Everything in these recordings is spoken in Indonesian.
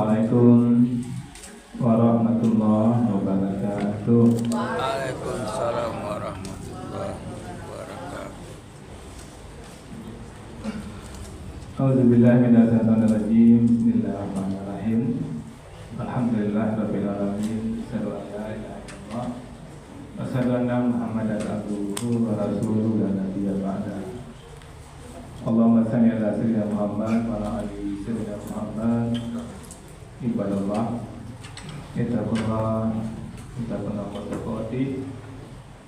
Assalamualaikum warahmatullahi wabarakatuh. Waalaikumsalam warahmatullahi wabarakatuh. A'udzubillahi minasyaitonirrajim. Bismillahirrahmanirrahim. Alhamdulillahirabbil alamin. Asyhadu an la ilaha illallah wa asyhadu anna Muhammadan abduhu wa rasuluhu la nabiyya ba'da. Allahumma shalli ala sayyidina Muhammad wa ala ali sayyidina Muhammad. Ibadallah, ittaqullah haqqa tuqatih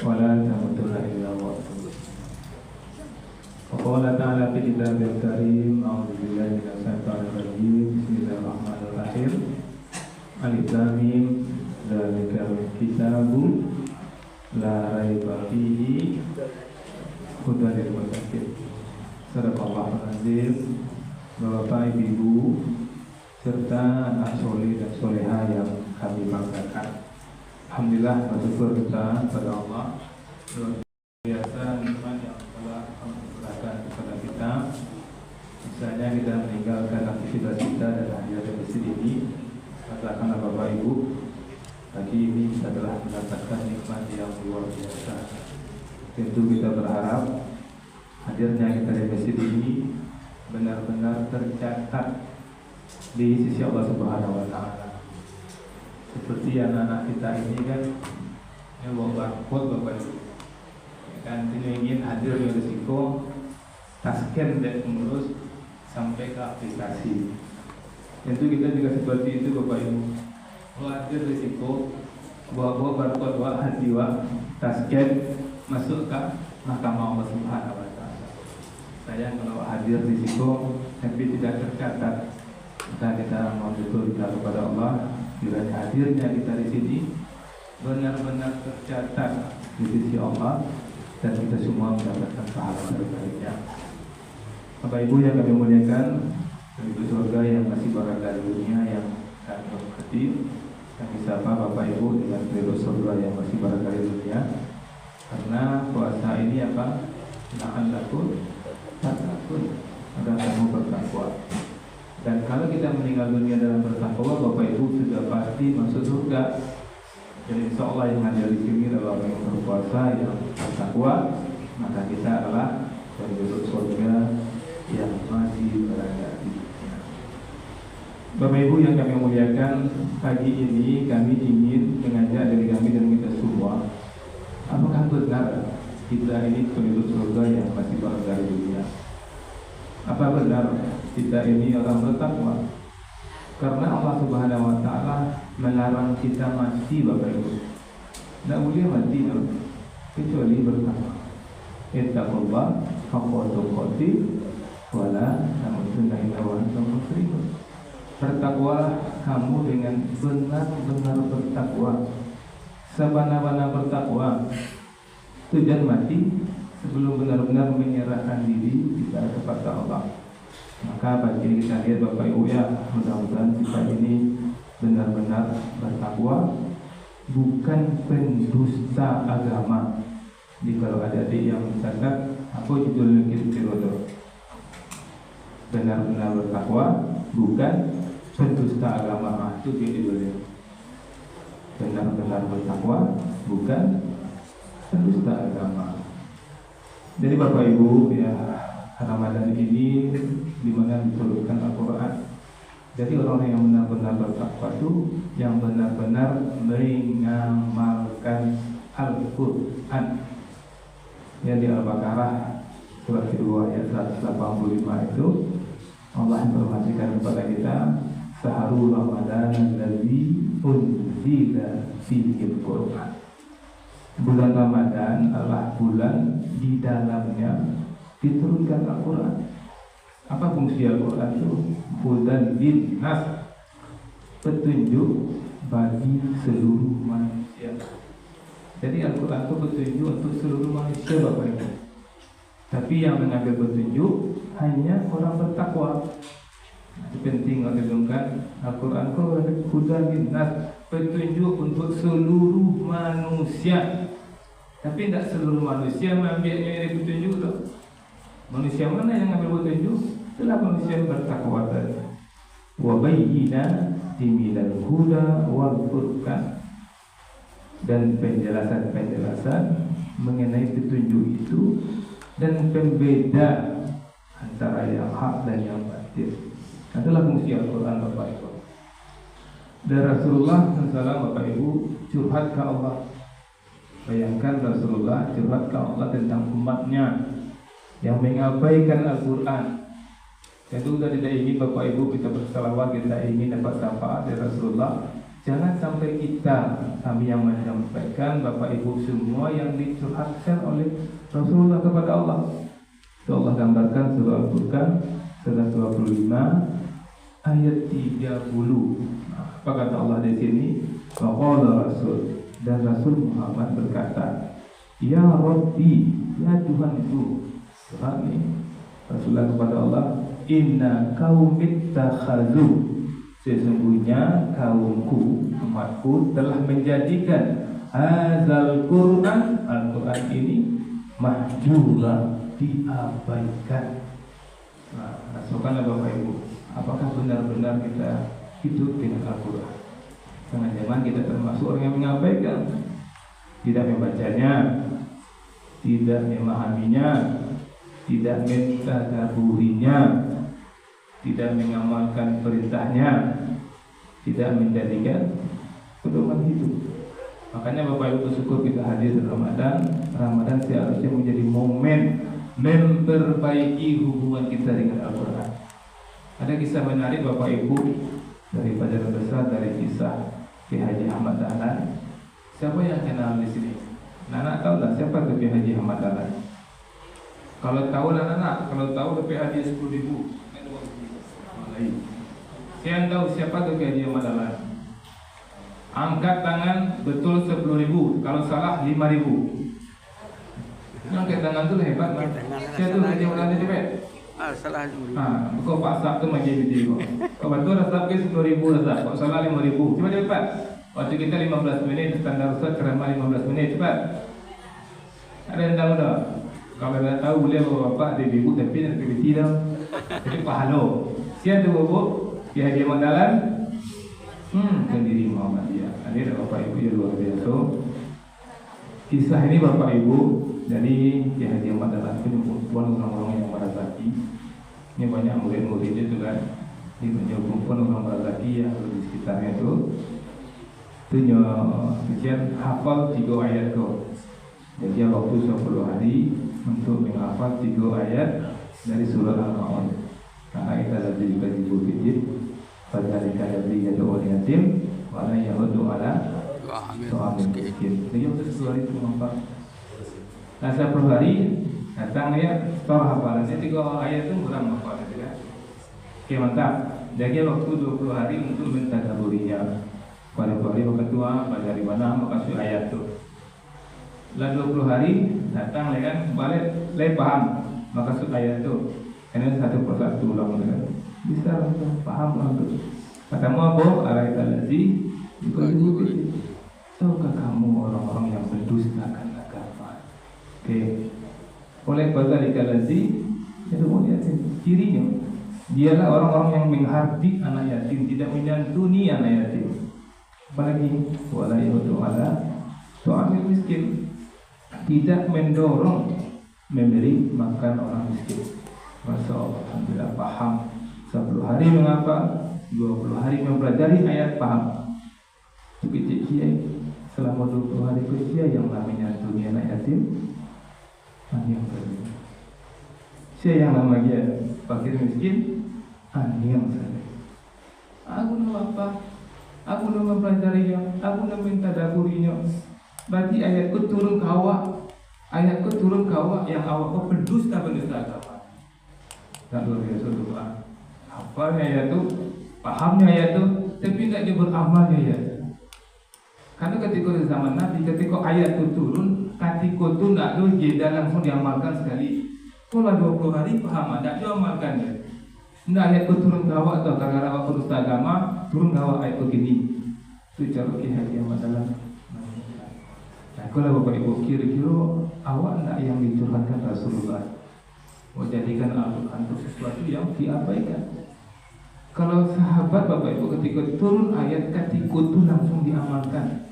wa la tamutunna illa wa antum muslimun. Wa qala ta'ala fi kitabil karim, a'udzu billahi minasy syaithanir rajim. Bismillahirrahmanirrahim. Alif lam mim, dzalikal kitabu la raiba fihi hudan lil muttaqin. Sadaqallahul azim. Bapak Ibu serta anak soleh dan soleha yang kami banggakan, alhamdulillah, bersyukur kita kepada Allah luar biasa nikmat yang telah memberikan kepada kita. Misalnya kita meninggalkan aktivitas kita dan hadir di masjid ini, katakanlah Bapak Ibu, pagi ini kita telah mendapatkan nikmat yang luar biasa. Tentu kita berharap hadirnya kita di masjid ini benar-benar tercatat di sisi Allah Subhanahu wa Ta'ala. Seperti anak-anak kita ini kan yang bawa barcode Bapak Ibu, kan ingin hadir di risiko tasken dan mengurus sampai ke aplikasi. Tentu kita juga seperti itu Bapak Ibu, hadir risiko bawa barcode, bawa hadiwa tasken masuk ke mahkamah Allah Subhanahu wa Ta'ala. Sayang kalau hadir risiko tapi tidak tercatat. Kita mohon betul kita kepada Allah, kiranya hadirnya kita di sini benar-benar tercatat di sisi Allah dan kita semua mendapatkan pahala terbaiknya. Bapak Ibu yang kami muliakan, penduduk surga yang masih berada di dunia yang kami hormati, kami sapa Bapak Ibu dengan penduduk surga yang masih berada di dunia. Karena puasa ini apa? La'allakum tattaqun, agar kamu bertakwa. Dan kalau kita meninggal dunia dalam bertakwa, Bapak Ibu sudah pasti masuk surga. Jadi insya Allah yang hadir di sini adalah orang yang berpuasa, yang bertakwa, maka kita adalah penduduk surga yang masih berada di dunia. Bapak Ibu yang kami muliakan, pagi ini kami ingin mengajak dari kami dan kita semua, apakah benar kita ini penduduk surga yang masih berada di dunia? Apa benar kita ini orang bertakwa? Karena Allah Subhanahu wa Ta'ala melarang kita mati Bapak Ibu. Tidak boleh mati kecuali bertakwa. Ittaqullah haqqa tuqatih wa la tamutunna illa wa antum muslimun. Bertakwa kamu dengan benar-benar bertakwa. Sebenar-benar bertakwa. Tujuan mati sebelum benar-benar menyerahkan diri kita kepada Allah. Maka bagi kita lihat Bapak Ibu ya, mudah-mudahan kita ini benar-benar bertakwa, bukan pendusta agama. Jadi kalau ada adik yang mencatat, apa judul kira-kira? Benar-benar bertakwa, bukan pendusta agama. Itu judulnya. Benar-benar bertakwa, bukan pendusta agama. Jadi Bapak Ibu ya, Ramadan ini dimana diturunkan Al-Quran. Jadi orang yang benar-benar bertakwa itu yang benar-benar mengamalkan Al-Quran. Yang di Al-Baqarah surat kedua ayat 185 itu Allah informasikan kepada kita, Saharul Ramadan allazi unzila fihi Al-Quran. Bulan Ramadan adalah bulan di dalamnya diturunkan Al-Quran. Apa fungsi Al-Quran itu? Hudan linnas, petunjuk bagi seluruh manusia. Jadi Al-Quran itu petunjuk untuk seluruh manusia Bapak Ibu. Tapi yang mengambil petunjuk hanya orang bertakwa. Itu penting didengungkan. Al-Quran itu hudan linnas, petunjuk untuk seluruh manusia. Tapi tidak seluruh manusia mengambilnya dari petunjuk itu. Manusia mana yang mengambil petunjuk? Itulah manusia yang bertakwa tadi. Wa bayyina minal huda wal furqan, dan penjelasan-penjelasan mengenai petunjuk itu dan pembeda antara yang hak dan yang batil. Adalah fungsi Al-Quran, Bapak Ibu. Dan Rasulullah SAW, Bapak Ibu, curhat ke Allah. Bayangkan Rasulullah curhat ke Allah tentang umatnya yang mengabaikan Al-Quran. Tentu sudah tidak ingin Bapak Ibu kita bersalawat, kita ingin dapat syafaat dari Rasulullah. Jangan sampai kami yang menyampaikan, Bapak Ibu semua yang dicurhatkan oleh Rasulullah kepada Allah. Itu Allah gambarkan surah Al-Furqan surah 25 ayat 30. Apa kata Allah di sini? Waqala Rasul, dan Rasul Muhammad berkata, Ya Rabbi, ya Tuhanku. Surah ini Rasulullah kepada Allah, Inna qaumit takhadhu, sesungguhnya kaumku, umatku telah menjadikan hadzal Quran, Al-Quran ini mahjura, diabaikan. Nah, masukkanlah Bapak Ibu, apakah benar-benar kita hidup dengan Al-Quran? Jangan-jangan kita termasuk orang yang mengabaikan, tidak membacanya, tidak memahaminya, tidak mentadaburinya, tidak mengamalkan perintahnya, tidak menjadikan pedoman hidup. Makanya Bapak Ibu bersyukur kita hadir di Ramadan. Ramadan seharusnya menjadi momen memperbaiki hubungan kita dengan Al-Quran. Ada kisah menarik Bapak Ibu dari pelajaran besar, dari kisah Kiai Haji Ahmad Dahlan. Siapa yang kenal di sini? Anak tahu tak siapa itu Kiai Haji Ahmad Dahlan? Kalau tahu anak, kalau tahu dapat hadiah 10.000. Saya tahu siapa tuh Kiai Haji Ahmad Dahlan. Angkat tangan betul 10.000, kalau salah 5.000. Angkat tangan tuh hebat kan? Saya tuh Kiai Haji Ahmad Dahlan cepet. Salah dulu. Kau paksa tuh macam itu. Kau betul rasa ke 10.000 rasa, kau salah 5.000. Coba cepat. Waktu kita 15 menit, standar Ustaz ceramah 15 menit, cepat. Ada yang tahu tak? Kalau tidak tahu boleh bapak di ibu tapi nak PBT dah. Jadi pahalo. Siapa tu bapak? Kiai Haji Ahmad Dahlan. Pendiri Muhammadiyah. Ini Bapak Ibu yang luar biasa. Kisah ini Bapak Ibu, jadi Kiai Haji Ahmad Dahlan perempuan orang-orang yang merasaki. Ini banyak murid-muridnya itu kan. Ini banyak perempuan orang merasaki yang di sekitarnya itu. Itu kemudian hafal 3 ayat kau. Jadi waktu 10 hari untuk menghafal 3 ayat dari surah Al-Ma'un. Karena kita lagi dibagi bukit pada hari kaya beli jatuh oleh yatim, mana yang untuk ala soal miskin. Jadi untuk 10 hari itu menghafal. Nah 10 hari datang ya setelah hafalannya 3 ayat itu kurang hafal ya. Oke mantap. Jadi waktu 20 hari untuk mentadaburinya. Pada hari ketua pada hari mana makasih ayat itu. Setelah 20 hari datang kan balik paham maksud ayat itu. Karena satu persatu ulang kan. Bisa langsung paham langsung. Katamu apa? Alaitalazi yukadzibu. Tahukah kamu orang-orang yang mendustakan agama? Oke. Oleh dzalika-lazi itu yatim. Cirinya dialah orang-orang yang menghardik anak yatim, tidak menyantuni anak yatim. Apalagi wala yahudu ala su'amil miskin, tidak mendorong memberi makan orang miskin. Masya Allah, alhamdulillah paham. 10 hari mengapa? 20 hari mempelajari ayat paham. Tapi kiai selama 20 hari kerja yang namanya dunia anak yatim, yang berbeda. Saya yang namanya fakir miskin, yang saya. Aku nak apa? Aku nak mempelajarinya, aku nak mentadaburinya. Berarti ayatku turun ke awak. Ayatku turun ke awak yang awak pendusta agama. Tak luar biasa doa. Hafalnya ayat itu, pahamnya ayat itu, tapi tidak dia beramalnya ayat. Karena ketika di zaman Nabi, ketika ayat itu turun, ketika itu tidak dia langsung diamalkan sekali. Kalau 20 hari paham, tidak diamalkan dia. Tidak ayat itu turun ke awak atau karena awak pendusta agama, turun ke awak ayat begini. Itu cara Kiai Haji Ahmad Dahlan. Nah, kalau Bapak Ibu kira-kira awak tidak yang dicurhatkan Rasulullah, menjadikan Al-Quran itu sesuatu yang diabaikan. Kalau sahabat Bapak Ibu ketika turun ayat ketika itu langsung diamalkan.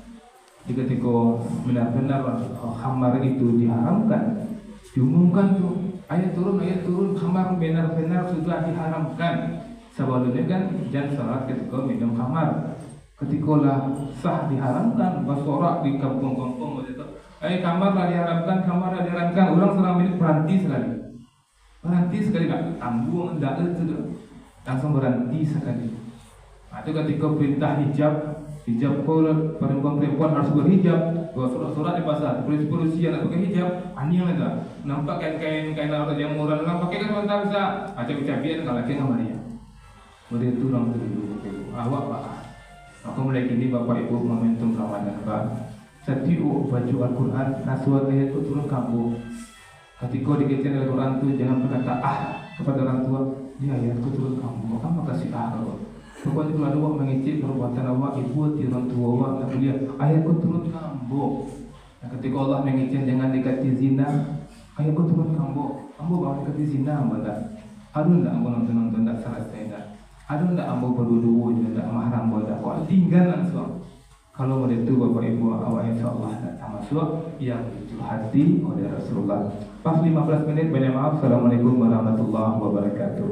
Ketika benar-benar khamar itu diharamkan, diumumkan tuh ayat turun khamar benar-benar sudah diharamkan. Sebelumnya kan jangan salat ketika minum khamar. Ketika lah sah diharamkan, bersorak di kampung-kampung itu, kamar lah diharamkan, orang selama ini berhenti sekali nggak tanggung ndak itu langsung berhenti sekali. Itu ketika perintah hijab perempuan harus berhijab, bawa surat-surat di pasar, polisi yang pakai hijab, aneh lah, nampak kain orang yang murah, orang pakai kan sebentar bisa, cabai-cabian kalau lagi nggak Maria, Maria itu orang dulu, awak pak, aku mulai gini Bapak Ibu momentum Ramadan pak, setiap baju Al-Quran, nasuat ayat itu turun kamu, ketika dikecil oleh orang tu jangan berkata kepada orang tua, dia ayatku turun kamu, kamu kasih kalau pokoknya kalau ada awak mengicip perbuatan awak, ibu di orang tua awak, tak boleh. Ayatku turun kambo. Nah, ketika Allah mengicip jangan dekati zina, ayatku turun kambo. Ambo bawa dekati zina, benda. Aduh, ndak ambo nonton ndak salah saya. Aduh, ndak ambo berdua ndak mahram benda. Kau tinggal langsung. Kalau itu Bapak Ibu awak insyaallah tak masuk yang itu hati oleh Rasulullah. Pas 15 menit banyak maaf. Assalamualaikum warahmatullahi wabarakatuh.